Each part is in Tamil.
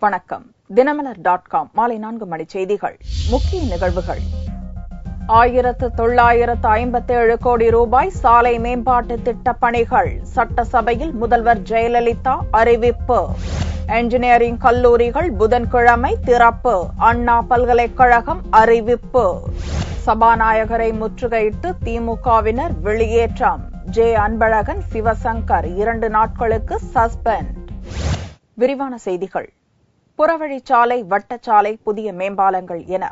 வணக்கம். தினமலர்.com மாலை 4 மணி செய்திகள். முக்கிய நிகழ்வுகள். 1957 கோடி ரூபாய் சாலை மேம்பாட்டு திட்ட பணிகள். சட்டசபையில் முதல்வர் ஜெயலலிதா அறிவிப்பு. என்ஜினியரிங் கல்லூரிகள் புதன்கிழமை திறப்பு. அண்ணா பல்கலைக்கழகம் அறிவிப்பு. சபாநாயகரை முற்றுகையிட்டு திமுகவினர் வெளியேற்றம். ஜே. அன்பழகன், சிவசங்கர் 2 நாட்களுக்கு சஸ்பெண்ட். விரிவான செய்திகள். புறவழிச்சாலை, வட்டச்சாலை, புதிய மேம்பாலங்கள் என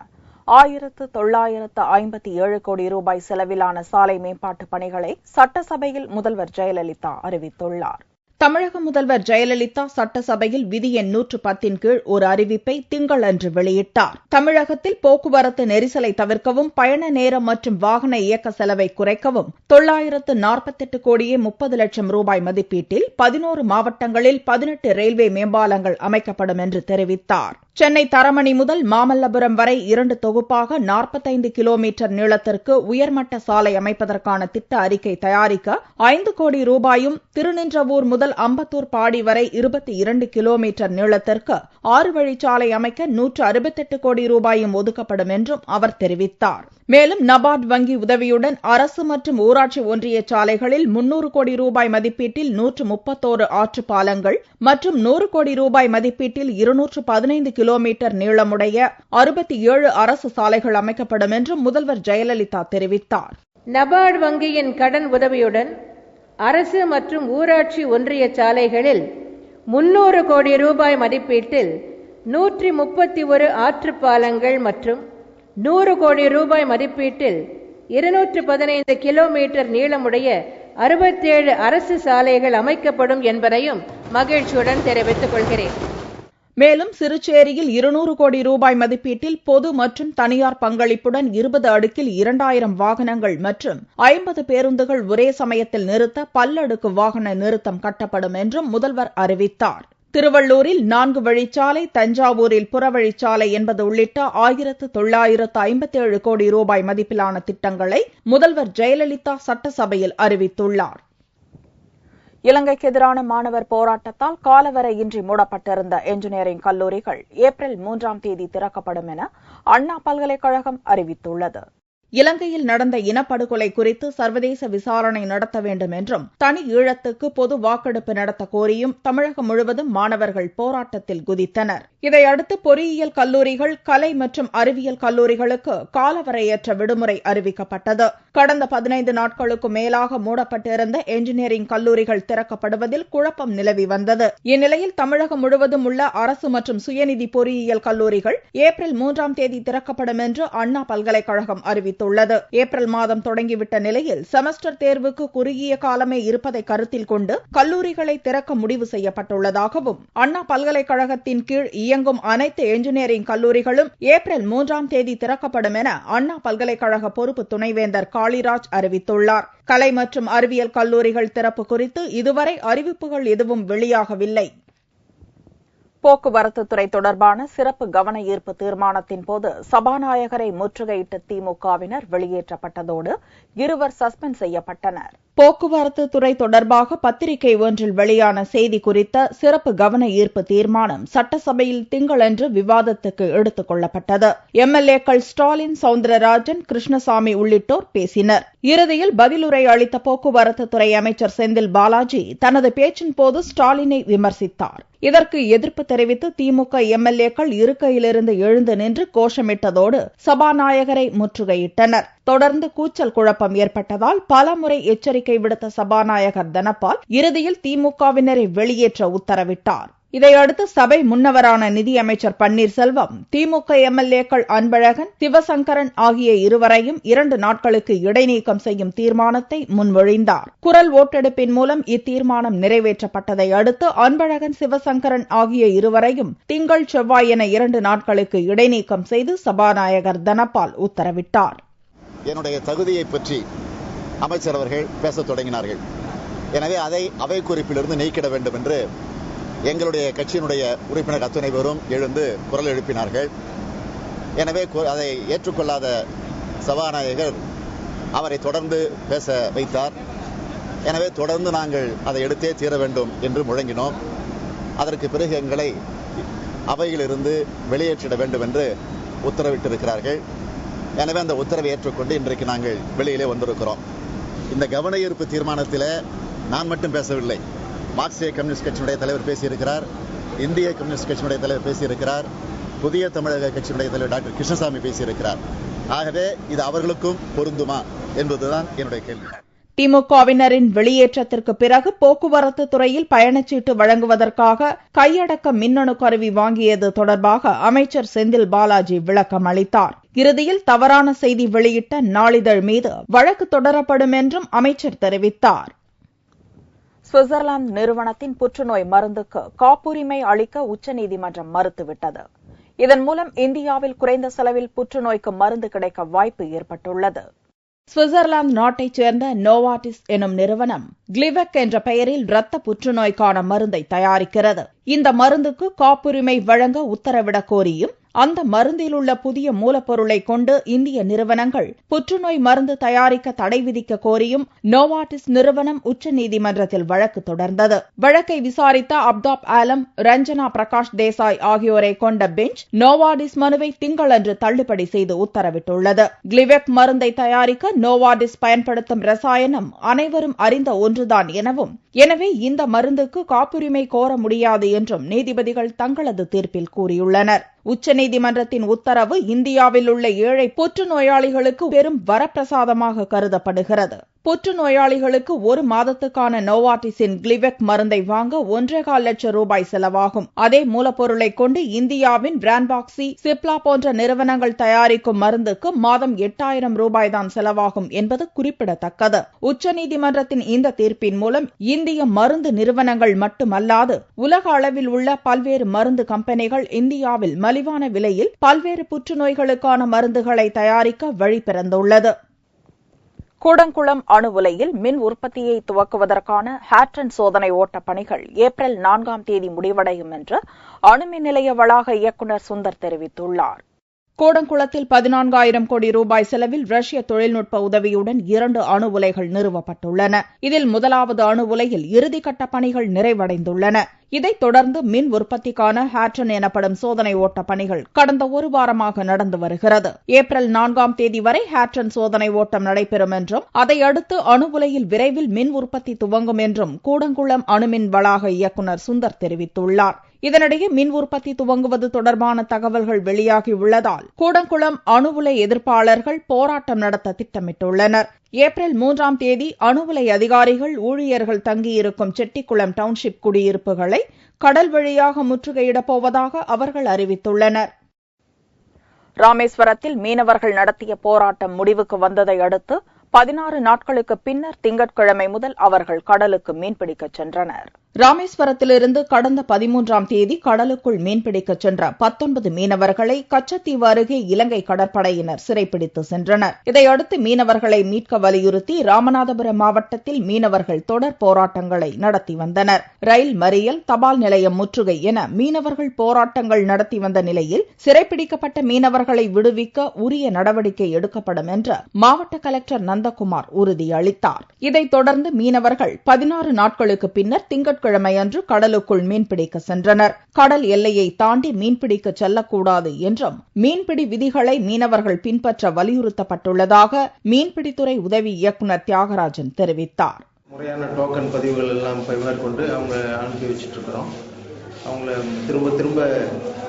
1957 கோடி ரூபாய் செலவிலான சாலை மேம்பாட்டு பணிகளை சட்டசபையில் முதல்வர் ஜெயலலிதா அறிவித்துள்ளார். தமிழக முதல்வர் ஜெயலலிதா சட்டசபையில் விதி எண் 110 கீழ் ஒரு அறிவிப்பை திங்களன்று வெளியிட்டார். தமிழகத்தில் போக்குவரத்து நெரிசலை தவிர்க்கவும், பயண நேரம் மற்றும் வாகன இயக்க செலவை குறைக்கவும் 948 கோடியே 30 லட்சம் ரூபாய் மதிப்பீட்டில் 11 மாவட்டங்களில் 18 ரயில்வே மேம்பாலங்கள் அமைக்கப்படும் என்று தெரிவித்தார். சென்னை தரமணி முதல் மாமல்லபுரம் வரை 2 தொகுப்பாக 45 கிலோமீட்டர் நீளத்திற்கு உயர்மட்ட சாலை அமைப்பதற்கான திட்ட அறிக்கை தயாரிக்க 5 கோடி ரூபாயும், திருநின்றவூர் முதல் அம்பத்தூர் பாடி வரை 22 கிலோமீட்டர் நீளத்திற்கு 6 வழிச்சாலை அமைக்க 168 கோடி ரூபாயும் ஒதுக்கப்படும் என்றும் அவர் தெரிவித்தார். மேலும் நபார்டு வங்கி உதவியுடன் அரசு மற்றும் ஊராட்சி ஒன்றிய சாலைகளில் 300 கோடி ரூபாய் மதிப்பீட்டில் 131 ஆற்றுப்பாலங்கள் மற்றும் 100 கோடி ரூபாய் மதிப்பீட்டில் 215 கிலோமீட்டர் நீளமுடைய 67 அரசு சாலைகள் அமைக்கப்படும் என்றும் முதல்வர் ஜெயலலிதா தெரிவித்தார். நபார்டு வங்கியின் கடன் உதவியுடன் அரசு மற்றும் ஊராட்சி ஒன்றிய சாலைகளில் 300 கோடி ரூபாய் மதிப்பீட்டில் 131 ஆற்றுப்பாலங்கள் மற்றும் 100 கோடி ரூபாய் மதிப்பீட்டில் 215 கிலோமீட்டர் நீளமுடைய 67 அரசு சாலைகள் அமைக்கப்படும் என்பதையும் மகிழ்ச்சியுடன் தெரிவித்துக் கொள்கிறேன். மேலும் சிறுச்சேரியில் 200 கோடி ரூபாய் மதிப்பீட்டில் பொது மற்றும் தனியார் பங்களிப்புடன் 20 அடுக்கில் 2000 வாகனங்கள் மற்றும் 50 பேருந்துகள் ஒரே சமயத்தில் நிறுத்த பல்லடுக்கு வாகன நிறுத்தம் கட்டப்படும் என்றும் முதல்வர் அறிவித்தார். திருவள்ளூரில் 4 வழிச்சாலை, தஞ்சாவூரில் புறவழிச்சாலை என்பது உள்ளிட்ட 1957 கோடி ரூபாய் மதிப்பிலான திட்டங்களை முதல்வர் ஜெயலலிதா சட்டசபையில் அறிவித்துள்ளார். இலங்கைக்கு எதிரான மாணவர் போராட்டத்தால் காலவரையின்றி மூடப்பட்டிருந்த என்ஜினியரிங் கல்லூரிகள் ஏப்ரல் 3ஆம் தேதி திறக்கப்படும் என அண்ணா பல்கலைக்கழகம் அறிவித்துள்ளது. இலங்கையில் நடந்த இனப்படுகொலை குறித்து சர்வதேச விசாரணை நடத்த வேண்டும் என்றும், தனி ஈழத்துக்கு பொது வாக்கெடுப்பு நடத்த கோரியும் தமிழகம் முழுவதும் மாணவர்கள் போராட்டத்தில் குதித்தனர். இதையடுத்து பொறியியல் கல்லூரிகள், கலை மற்றும் அறிவியல் கல்லூரிகளுக்கு காலவரையற்ற விடுமுறை அறிவிக்கப்பட்டது. கடந்த 15 நாட்களுக்கு மேலாக மூடப்பட்டிருந்த என்ஜினியரிங் கல்லூரிகள் திறக்கப்படுவதில் குழப்பம் நிலவி வந்தது. இந்நிலையில் தமிழகம் முழுவதும் உள்ள அரசு மற்றும் சுயநிதி பொறியியல் கல்லூரிகள் ஏப்ரல் 3ஆம் தேதி திறக்கப்படும் என்று அண்ணா பல்கலைக்கழகம் அறிவித்துள்ளது. ஏப்ரல் மாதம் தொடங்கிவிட்ட நிலையில் செமஸ்டர் தேர்வுக்கு குறுகிய காலமே இருப்பதை கருத்தில் கொண்டு கல்லூரிகளை திறக்க முடிவு செய்யப்பட்டுள்ளதாகவும், அண்ணா பல்கலைக்கழகத்தின் கீழ் இயங்கும் அனைத்து என்ஜினியரிங் கல்லூரிகளும் ஏப்ரல் 3ஆம் தேதி திறக்கப்படும் என அண்ணா பல்கலைக்கழக பொறுப்பு துணைவேந்தர் காளிராஜ் அறிவித்துள்ளார். கலை மற்றும் அறிவியல் கல்லூரிகள் திறப்பு குறித்து இதுவரை அறிவிப்புகள் எதுவும் வெளியாகவில்லை. போக்குவரத்து துறை தொடர்பான சிறப்பு கவன ஈர்ப்பு தீர்மானத்தின் போது சபாநாயகரை முற்றுகையிட்ட திமுகவினர் வெளியேற்றப்பட்டதோடு 2 சஸ்பெண்ட் செய்யப்பட்டனர். போக்குவரத்து துறை தொடர்பாக பத்திரிகை ஒன்றில் வெளியான செய்தி குறித்த சிறப்பு கவன ஈர்ப்பு தீர்மானம் சட்டசபையில் திங்களன்று விவாதத்துக்கு எடுத்துக் கொள்ளப்பட்டது. எம்எல்ஏக்கள் ஸ்டாலின், சவுந்தரராஜன், கிருஷ்ணசாமி உள்ளிட்டோர் பேசினர். இறுதியில் பதிலுரை அளித்த போக்குவரத்து துறை அமைச்சர் செந்தில் பாலாஜி தனது பேச்சின் போது ஸ்டாலினை விமர்சித்தார். இதற்கு எதிர்ப்பு தெரிவித்து திமுக எம்எல்ஏக்கள் இருக்கையிலிருந்து எழுந்து நின்று கோஷமிட்டதோடு சபாநாயகரை முற்றுகையிட்டனர். தொடர்ந்து கூச்சல் குழப்பம் ஏற்பட்டதால் பலமுறை எச்சரிக்கை விடுத்த சபாநாயகர் தனபால் இறுதியில் திமுகவினரை வெளியேற்ற உத்தரவிட்டார். இதையடுத்து சபை முன்னவரான நிதியமைச்சர் பன்னீர்செல்வம் திமுக எம்எல்ஏக்கள் அன்பழகன், சிவசங்கரன் ஆகிய இருவரையும் 2 நாட்களுக்கு இடைநீக்கம் செய்யும் தீர்மானத்தை முன்மொழிந்தார். குரல் ஓட்டெடுப்பின் மூலம் இத்தீர்மானம் நிறைவேற்றப்பட்டதை அடுத்து அன்பழகன், சிவசங்கரன் ஆகிய இருவரையும் திங்கள், செவ்வாய் என 2 நாட்களுக்கு இடைநீக்கம் செய்து சபாநாயகர் தனபால் உத்தரவிட்டார். என்னுடைய தகுதியை பற்றி அமைச்சர் அவர்கள் பேசத் தொடங்கினார்கள். எனவே அதை அவை குறிப்பிலிருந்து நீக்கிட வேண்டும் என்று எங்களுடைய கட்சியினுடைய உறுப்பினர் அத்தனை பேரும் எழுந்து குரல் எழுப்பினார்கள். எனவே அதை ஏற்றுக்கொள்ளாத சபாநாயகர் அவரை தொடர்ந்து பேச வைத்தார். எனவே தொடர்ந்து நாங்கள் அதை எடுத்தே தீர வேண்டும் என்று முழங்கினோம். அதற்கு பிறகு எங்களை அவையிலிருந்து வெளியேற்றிட வேண்டும் என்று உத்தரவிட்டிருக்கிறார்கள். எனவே அந்த உத்தரவை ஏற்றுக்கொண்டு இன்றைக்கு நாங்கள் வெளியிலே வந்திருக்கிறோம். இந்த கவன ஈர்ப்பு தீர்மானத்தில் நான் மட்டும் பேசவில்லை. மார்க்சிய கம்யூனிஸ்ட் கட்சியினுடைய தலைவர் பேசியிருக்கிறார், இந்திய கம்யூனிஸ்ட் கட்சியினுடைய தலைவர் பேசியிருக்கிறார், புதிய தமிழக கட்சியினுடைய தலைவர் டாக்டர் கிருஷ்ணசாமி பேசியிருக்கிறார். ஆகவே இது அவர்களுக்கும் பொருந்துமா என்பதுதான் என்னுடைய கேள்வி. திமுகவினரின் வெளியேற்றத்திற்கு பிறகு போக்குவரத்து துறையில் பயணச்சீட்டு வழங்குவதற்காக கையடக்க மின்னணு கருவி வாங்கியது தொடர்பாக அமைச்சர் செந்தில் பாலாஜி விளக்கம் அளித்தார். இறுதியில் தவறான செய்தி வெளியிட்ட நாளிதழ் மீது வழக்கு தொடரப்படும் என்றும் அமைச்சர் தெரிவித்தார். சுவிட்சர்லாந்து நிறுவனத்தின் புற்றுநோய் மருந்துக்கு காப்புரிமை அளிக்க உச்சநீதிமன்றம் மறுத்துவிட்டது. இதன் மூலம் இந்தியாவில் குறைந்த செலவில் புற்றுநோய்க்கு மருந்து கிடைக்க வாய்ப்பு ஏற்பட்டுள்ளது. சுவிட்சர்லாந்து நாட்டைச் சேர்ந்த நோவார்டிஸ் எனும் நிறுவனம் கிளிவெக் என்ற பெயரில் இரத்த புற்றுநோய்க்கான மருந்தை தயாரிக்கிறது. இந்த மருந்துக்கு காப்புரிமை வழங்க உத்தரவிடக் கோரியும் அந்த மருந்தில் உள்ள புதிய மூலப்பொருளை கொண்டு இந்திய நிறுவனங்கள் புற்றுநோய் மருந்து தயாரிக்க தடை விதிக்க கோரியும் நோவார்டிஸ் நிறுவனம் உச்சநீதிமன்றத்தில் வழக்கு தொடர்ந்தது. வழக்கை விசாரித்த அப்தாப் ஆலம், ரஞ்சனா பிரகாஷ் தேசாய் ஆகியோரை கொண்ட பெஞ்ச் நோவார்டிஸ் மனுவை திங்களன்று தள்ளுபடி செய்து உத்தரவிட்டுள்ளது. கிளிவெக் மருந்தை தயாரிக்க நோவார்டிஸ் பயன்படுத்தும் ரசாயனம் அனைவரும் அறிந்த ஒன்றுதான் எனவும், எனவே இந்த மருந்துக்கு காப்புரிமை கோர முடியாது என்றும் நீதிபதிகள் தங்களது தீர்ப்பில் கூறியுள்ளனர். உச்சநீதிமன்றத்தின் உத்தரவு இந்தியாவில் உள்ள ஏழை புற்றுநோயாளிகளுக்கு பெரும் வரப்பிரசாதமாக கருதப்படுகிறது. புற்றுநோயாளிகளுக்கு ஒரு மாதத்துக்கான நோவார்டிஸின் கிளிவெக் மருந்தை வாங்க 1.25 லட்சம் ரூபாய் செலவாகும். அதே மூலப்பொருளை கொண்டு இந்தியாவின் பிரான்பாக்சி, சிப்லா போன்ற நிறுவனங்கள் தயாரிக்கும் மருந்துக்கு மாதம் 8000 ரூபாய் தான் செலவாகும் என்பது குறிப்பிடத்தக்கது. உச்சநீதிமன்றத்தின் இந்த தீர்ப்பின் மூலம் இந்திய மருந்து நிறுவனங்கள் மட்டுமல்லாது உலக அளவில் உள்ள பல்வேறு மருந்து கம்பெனிகள் இந்தியாவில் மலிவான விலையில் பல்வேறு புற்றுநோய்களுக்கான மருந்துகளை தயாரிக்க வழி பிறந்துள்ளது. கூடங்குளம் அணு உலையில் மின் உற்பத்தியை துவக்குவதற்கான ஹேட்ரன் சோதனை ஓட்ட பணிகள் ஏப்ரல் 4ஆம் தேதி முடிவடையும் என்று அணுமின் நிலைய வளாக இயக்குநர் சுந்தர் தெரிவித்துள்ளார். கூடங்குளத்தில் 14,000 கோடி ரூபாய் செலவில் ரஷ்ய தொழில்நுட்ப உதவியுடன் 2 அணு உலைகள் நிறுவப்பட்டுள்ளன. இதில் முதலாவது அணு உலையில் இறுதிக்கட்ட பணிகள் நிறைவடைந்துள்ளன. இதைத் தொடர்ந்து மின் உற்பத்திக்கான ஹேட்ரன் எனப்படும் சோதனை ஓட்ட பணிகள் கடந்த ஒரு வாரமாக நடந்து வருகிறது. ஏப்ரல் 4ஆம் தேதி வரை ஹேட்ரன் சோதனை ஓட்டம் நடைபெறும் என்றும் அதையடுத்து அணு உலையில் விரைவில் மின் உற்பத்தி துவங்கும் என்றும் கூடங்குளம் அணுமின் வளாக இயக்குநர் சுந்தர் தெரிவித்துள்ளார். இதனிடையே மின் உற்பத்தி துவங்குவது தொடர்பான தகவல்கள் வெளியாகியுள்ளதால் கூடங்குளம் அணு உலை எதிர்ப்பாளர்கள் போராட்டம் நடத்த திட்டமிட்டுள்ளனர். ஏப்ரல் 3ஆம் தேதி அணு உலை அதிகாரிகள், ஊழியர்கள் தங்கியிருக்கும் செட்டிக்குளம் டவுன்ஷிப் குடியிருப்புகளை கடல் வழியாக முற்றுகையிடப் போவதாக அவர்கள் அறிவித்துள்ளனர். ராமேஸ்வரத்தில் மீனவர்கள் நடத்திய போராட்டம் முடிவுக்கு வந்ததை அடுத்து 16 நாட்களுக்கு பின்னர் திங்கட்கிழமை முதல் அவர்கள் கடலுக்கு மீன்பிடிக்கச் சென்றனர். ராமேஸ்வரத்திலிருந்து கடந்த 13ஆம் தேதி கடலுக்குள் மீன்பிடிக்கச் சென்ற 19 மீனவர்களை கச்சத்தீவு அருகே இலங்கை கடற்படையினர் சிறைப்பிடித்து சென்றனர். இதையடுத்து மீனவர்களை மீட்க வலியுறுத்தி ராமநாதபுரம் மாவட்டத்தில் மீனவர்கள் தொடர் போராட்டங்களை நடத்தி வந்தனர். ரயில் மறியல், தபால் நிலையம் முற்றுகை என மீனவர்கள் போராட்டங்கள் நடத்தி வந்த நிலையில் சிறைப்பிடிக்கப்பட்ட மீனவர்களை விடுவிக்க உரிய நடவடிக்கை எடுக்கப்படும் என்று மாவட்ட கலெக்டர் நந்தகுமார் உறுதியளித்தார். இதைத் தொடர்ந்து மீனவர்கள் 16 நாட்களுக்கு பின்னர் திங்கட்கிழமையன்று கடலுக்குள் மீன்பிடிக்க சென்றனர். கடல் எல்லையை தாண்டி மீன்பிடிக்க செல்லக்கூடாது என்றும் மீன்பிடி விதிகளை மீனவர்கள் பின்பற்ற வலியுறுத்தப்பட்டுள்ளதாக மீன்பிடித்துறை உதவி இயக்குநர் தியாகராஜன் தெரிவித்தார். முறையான டோக்கன் பதிவுகள் எல்லாம் மேற்கொண்டு அவங்க அனுப்பி வச்சுட்டு இருக்கிறோம். அவங்கள திரும்ப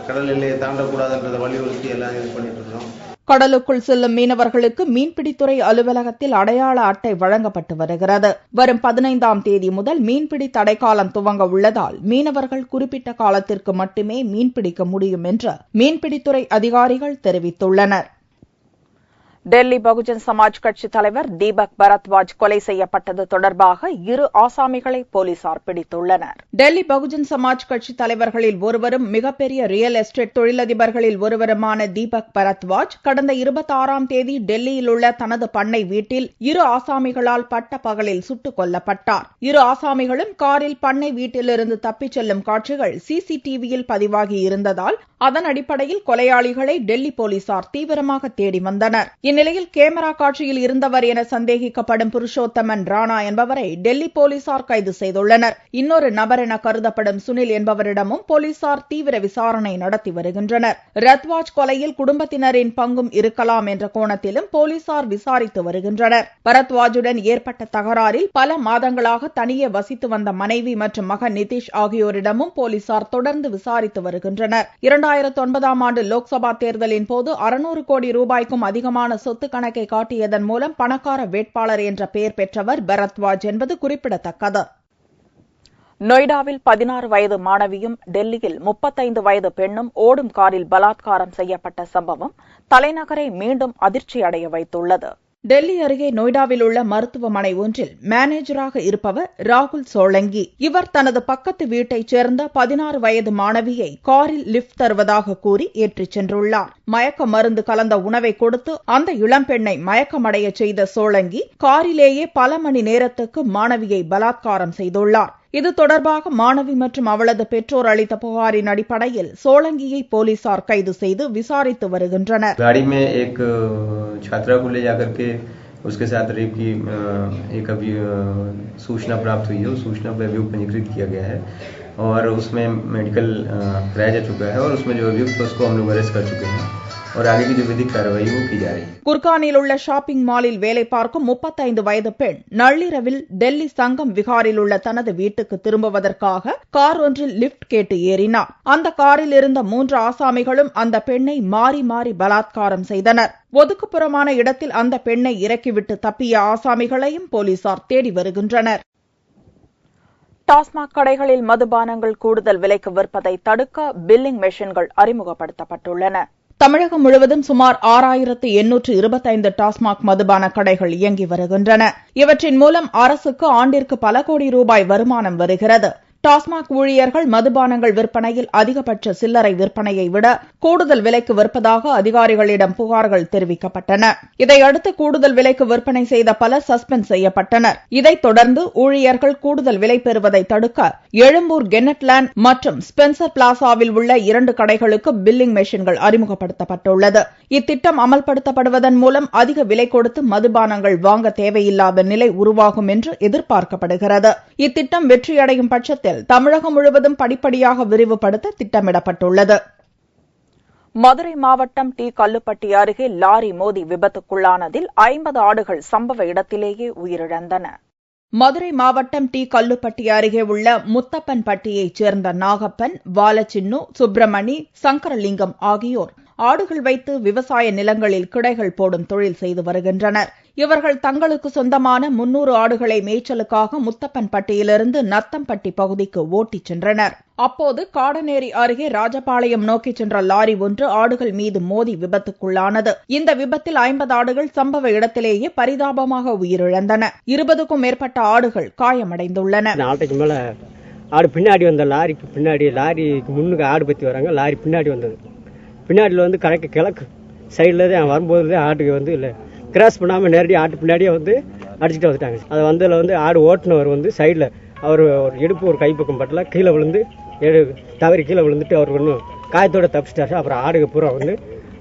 கடல் எல்லையை தாண்டக்கூடாதுன்றதை வலியுறுத்தி எல்லாம் இது பண்ணிட்டு இருக்கிறோம். கடலுக்குள் செல்லும் மீனவர்களுக்கு மீன்பிடித்துறை அலுவலகத்தில் அடையாள அட்டை வழங்கப்பட்டு வருகிறது. வரும் 15ஆம் தேதி முதல் மீன்பிடி தடைக்காலம் துவங்க உள்ளதால் மீனவர்கள் குறிப்பிட்ட காலத்திற்கு மட்டுமே மீன்பிடிக்க முடியும் என்று மீன்பிடித்துறை அதிகாரிகள் தெரிவித்துள்ளனர். டெல்லி பகுஜன் சமாஜ் கட்சி தலைவர் தீபக் பரத்வாஜ் கொலை செய்யப்பட்டது தொடர்பாக 2 ஆசாமிகளை போலீசார் பிடித்துள்ளனர். டெல்லி பகுஜன் சமாஜ் கட்சி தலைவர்களில் ஒருவரும் மிகப்பெரிய ரியல் எஸ்டேட் தொழிலதிபர்களில் ஒருவருமான தீபக் பரத்வாஜ் கடந்த 26ஆம் தேதி டெல்லியில் உள்ள தனது பண்ணை வீட்டில் 2 ஆசாமிகளால் பட்ட பகலில் சுட்டுக் கொல்லப்பட்டார். 2 ஆசாமிகளும் காரில் பண்ணை வீட்டிலிருந்து தப்பிச் செல்லும் காட்சிகள் சிசிடிவியில் பதிவாகி இருந்ததால் அதன் அடிப்படையில் கொலையாளிகளை டெல்லி போலீசார் தீவிரமாக தேடி வந்தனர். இந்நிலையில் கேமரா காட்சியில் இருந்தவர் என சந்தேகிக்கப்படும் புருஷோத்தமன் ராணா என்பவரை டெல்லி போலீசார் கைது செய்துள்ளனர். இன்னொரு நபர் என கருதப்படும் சுனில் என்பவரிடமும் போலீசார் தீவிர விசாரணை நடத்தி வருகின்றனர். ரத்வாஜ் கொலையில் குடும்பத்தினரின் பங்கும் இருக்கலாம் என்ற கோணத்திலும் போலீசார் விசாரித்து வருகின்றனர். பரத்வாஜுடன் ஏற்பட்ட தகராறில் பல மாதங்களாக தனியே வசித்து வந்த மனைவி மற்றும் மகன் நிதிஷ் ஆகியோரிடமும் போலீசார் தொடர்ந்து விசாரித்து வருகின்றனர். 2009ஆம் ஆண்டு லோக்சபா தேர்தலின் போது 600 கோடி ரூபாய்க்கும் அதிகமான சொத்து கணக்கை காட்டியதன் மூலம் பணக்கார வேட்பாளர் என்ற பெயர் பெற்றவர் பரத்வாஜ் என்பது குறிப்பிடத்தக்கது. நொய்டாவில் 16 வயது மாணவியும் டெல்லியில் 35 வயது பெண்ணும் ஓடும் காரில் பலாத்காரம் செய்யப்பட்ட சம்பவம் தலைநகரை மீண்டும் அதிர்ச்சியடைய வைத்துள்ளது. டெல்லி அருகே நொய்டாவில் உள்ள மருத்துவமனை ஒன்றில் மேனேஜராக இருப்பவர் ராகுல் சோலங்கி. இவர் தனது பக்கத்து வீட்டைச் சேர்ந்த 16 வயது மாணவியை காரில் லிப்ட் தருவதாக கூறி ஏற்றிச் சென்றுள்ளார். மயக்க மருந்து கலந்த உணவை கொடுத்து அந்த இளம்பெண்ணை மயக்கமடைய செய்த சோலங்கி காரிலேயே பல மணி நேரத்துக்கு மாணவியை பலாத்காரம் செய்துள்ளார். இது தொடர்பாக மாணவி மற்றும் அவளது பெற்றோர் அளித்த புகாரின் அடிப்படையில் சோலங்கியை போலீசார் கைது செய்து விசாரித்து வருகின்றனர். गाड़ी में एक छात्रा को ले जाकर के उसके साथ रेप की एक सूचना प्राप्त हुई है। उस सूचना पर अभियोग पंजीकृत किया गया है और उसमें मेडिकल कराया जा चुका है और उसमें जो अभियुक्त है उसको हम लोग अरेस्ट कर चुके हैं और आगे की जो विधिक कार्रवाई वो की जा रही है. குர்கானில் உள்ள ஷாப்பிங் மாலில் வேலை பார்க்கும் 35 வயது பெண் நள்ளிரவில் டெல்லி சங்கம் விகாரில் உள்ள தனது வீட்டுக்கு திரும்புவதற்காக கார் ஒன்றில் லிப்ட் கேட்டு ஏறினார். அந்த காரில் இருந்த 3 ஆசாமிகளும் அந்த பெண்ணை மாறி மாறி பலாத்காரம் செய்தனர். ஒதுக்குப்புறமான இடத்தில் அந்த பெண்ணை இறக்கிவிட்டு தப்பிய ஆசாமிகளையும் போலீசார் தேடி வருகின்றனர். டாஸ்மாக் கடைகளில் மதுபானங்கள் கூடுதல் விலைக்கு விற்பதை தடுக்க பில்லிங் மெஷின்கள் அறிமுகப்படுத்தப்பட்டுள்ளன. தமிழகம் முழுவதும் சுமார் 6825 டாஸ்மாக் மதுபான கடைகள் இயங்கி வருகின்றன. இவற்றின் மூலம் அரசுக்கு ஆண்டிற்கு பல கோடி ரூபாய் வருமானம் வருகிறது. டாஸ்மாக் ஊழியர்கள் மதுபானங்கள் விற்பனையில் அதிகபட்ச சில்லறை விற்பனையை விட கூடுதல் விலைக்கு விற்பதாக அதிகாரிகளிடம் புகார்கள் தெரிவிக்கப்பட்டன. இதையடுத்து கூடுதல் விலைக்கு விற்பனை செய்த பலர் சஸ்பெண்ட் செய்யப்பட்டனர். இதைத் தொடர்ந்து ஊழியர்கள் கூடுதல் விலை பெறுவதை தடுக்க எழும்பூர் கென்னட்லேண்ட் மற்றும் ஸ்பென்சர் பிளாசாவில் உள்ள 2 கடைகளுக்கு பில்லிங் மெஷின்கள் அறிமுகப்படுத்தப்பட்டுள்ளது. இத்திட்டம் அமல்படுத்தப்படுவதன் மூலம் அதிக விலை கொடுத்து மதுபானங்கள் வாங்க தேவையில்லாத நிலை உருவாகும் என்று எதிர்பார்க்கப்படுகிறது. இத்திட்டம் வெற்றியடையும் பட்சத்தில் தமிழகம் முழுவதும் படிப்படியாக விரிவுபடுத்த திட்டமிடப்பட்டுள்ளது. மதுரை மாவட்டம் டி கல்லுப்பட்டி அருகே லாரி மோதி விபத்துக்குள்ளானதில் 50 ஆடுகள் சம்பவ இடத்திலேயே உயிரிழந்தன. மதுரை மாவட்டம் டி கல்லுப்பட்டி அருகே உள்ள முத்தப்பன்பட்டியைச் சேர்ந்த நாகப்பன், வாலச்சின்னு, சுப்பிரமணி, சங்கரலிங்கம் ஆகியோர் ஆடுகள் வைத்து விவசாய நிலங்களில் கிடைகள் போடும் தொழில் செய்து வருகின்றனர். இவர்கள் தங்களுக்கு சொந்தமான 300 ஆடுகளை மேய்ச்சலுக்காக முத்தப்பன்பட்டியிலிருந்து நத்தம்பட்டி பகுதிக்கு ஓட்டிச் சென்றனர். அப்போது காடநேரி அருகே ராஜபாளையம் நோக்கிச் சென்ற லாரி ஒன்று ஆடுகள் மீது மோதி விபத்துக்குள்ளானது. இந்த விபத்தில் 50 ஆடுகள் சம்பவ இடத்திலேயே பரிதாபமாக உயிரிழந்தன. 20க்கும் மேற்பட்ட ஆடுகள் காயமடைந்துள்ளன. ஆடு பின்னாடி வந்த லாரிக்கு பின்னாடி லாரிக்கு முன்னுக்கு ஆடு பத்தி வராங்க. லாரி பின்னாடி வந்தது. பின்னாடியில் வந்து கிழக்கு சைடில் தான் வரும்போது ஆட்டுக்கு வந்து இல்லை கிராஸ் பண்ணாமல் நேரடியாக ஆட்டு பின்னாடியே வந்து அடிச்சுட்டு வந்துட்டாங்க. அது வந்ததில் வந்து ஆடு ஓட்டுனவர் வந்து சைடில் அவர் ஒரு இடுப்பு ஒரு கைப்பக்கம் பட்டல கீழே விழுந்து தவறி கீழே விழுந்துட்டு அவர் ஒன்றும் காயத்தோட தப்பிச்சிட்டாரு. அப்புறம் ஆடுக்கு பூரா வந்து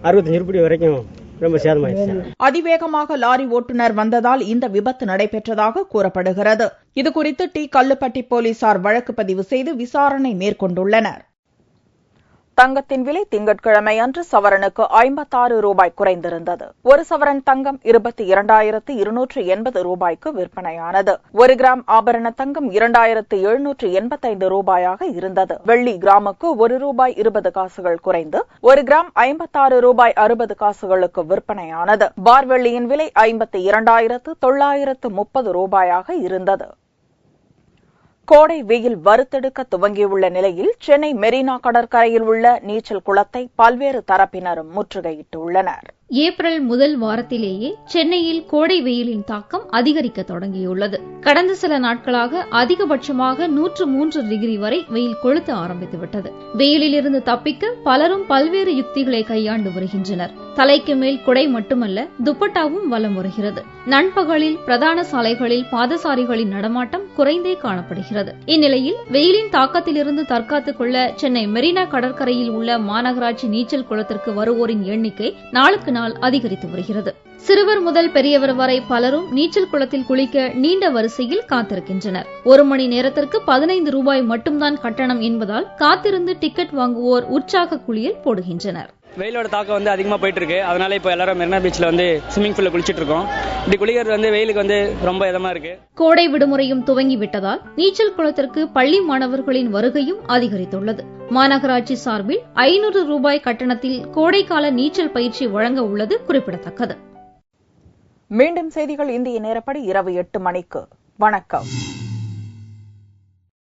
65 ரூபாய் வரைக்கும் ரொம்ப சேதமாயிடுச்சு. அதிவேகமாக லாரி ஓட்டுநர் வந்ததால் இந்த விபத்து நடைபெற்றதாக கூறப்படுகிறது. இதுகுறித்து டி கல்லுப்பட்டி போலீசார் வழக்கு பதிவு செய்து விசாரணை மேற்கொண்டுள்ளனர். தங்கத்தின் விலை திங்கட்கிழமை அன்று சவரனுக்கு 56 ரூபாய் குறைந்திருந்தது. ஒரு சவரன் தங்கம் 22,280 ரூபாய்க்கு விற்பனையானது. 1 கிராம் ஆபரண தங்கம் 2,785 ரூபாயாக இருந்தது. வெள்ளி கிராமுக்கு 1 ரூபாய் 20 காசுகள் குறைந்து 1 கிராம் 56 ரூபாய் 60 காசுகளுக்கு விற்பனையானது. பார் வெள்ளியின் விலை 52,930 ரூபாயாக இருந்தது. கோடை வெயில் வறுத்தெடுக்க துவங்கியுள்ள நிலையில் சென்னை மெரினா கடற்கரையில் உள்ள நீச்சல் குளத்தை பல்வேறு தரப்பினரும் முற்றுகையிட்டுள்ளனர். ஏப்ரல் முதல் வாரத்திலேயே சென்னையில் கோடை வெயிலின் தாக்கம் அதிகரிக்க தொடங்கியுள்ளது. கடந்த சில நாட்களாக அதிகபட்சமாக 103 டிகிரி வரை வெயில் கொளுத்த ஆரம்பித்துவிட்டது. வெயிலிலிருந்து தப்பிக்க பலரும் பல்வேறு யுக்திகளை கையாண்டு வருகின்றனர். தலைக்கு மேல் குடை மட்டுமல்ல, துப்பட்டாவும் வலம் வருகிறது. நண்பகலில் பிரதான சாலைகளில் பாதசாரிகளின் நடமாட்டம் குறைந்தே காணப்படுகிறது. இந்நிலையில் வெயிலின் தாக்கத்திலிருந்து தற்காத்துக் கொள்ள சென்னை மெரினா கடற்கரையில் உள்ள மாநகராட்சி நீச்சல் குளத்திற்கு வருவோரின் எண்ணிக்கை நாளுக்கு நாள் அதிகரித்து வருகிறது. சிறுவர் முதல் பெரியவர் வரை பலரும் நீச்சல் குளத்தில் குளிக்க நீண்ட வரிசையில் காத்திருக்கின்றனர். 1 மணி நேரத்திற்கு 15 ரூபாய் மட்டும்தான் கட்டணம் என்பதால் காத்திருந்து டிக்கெட் வாங்குவோர் உற்சாக குளியல் போடுகின்றனர். வெயிலோட தாக்கம் அதிகமாக போயிட்டு இருக்கு. அதனால இப்போ எல்லாரும் மெரினா பீச்ல ஸ்விமிங் பூல்ல குளிச்சிட்டு இருக்கோம். இப்படி குளிக்கிறது வெயிலுக்கு ரொம்ப இதமா இருக்கு. கோடை விடுமுறையும் துவங்கிவிட்டதால் நீச்சல் குளத்திற்கு பள்ளி மாணவர்களின் வருகையும் அதிகரித்துள்ளது. மாநகராட்சி சார்பில் 500 ரூபாய் கட்டணத்தில் கோடைக்கால நீச்சல் பயிற்சி வழங்க உள்ளது குறிப்பிடத்தக்கது. மீண்டும் செய்திகள் இந்திய நேரப்படி இரவு 8 மணிக்கு. வணக்கம்.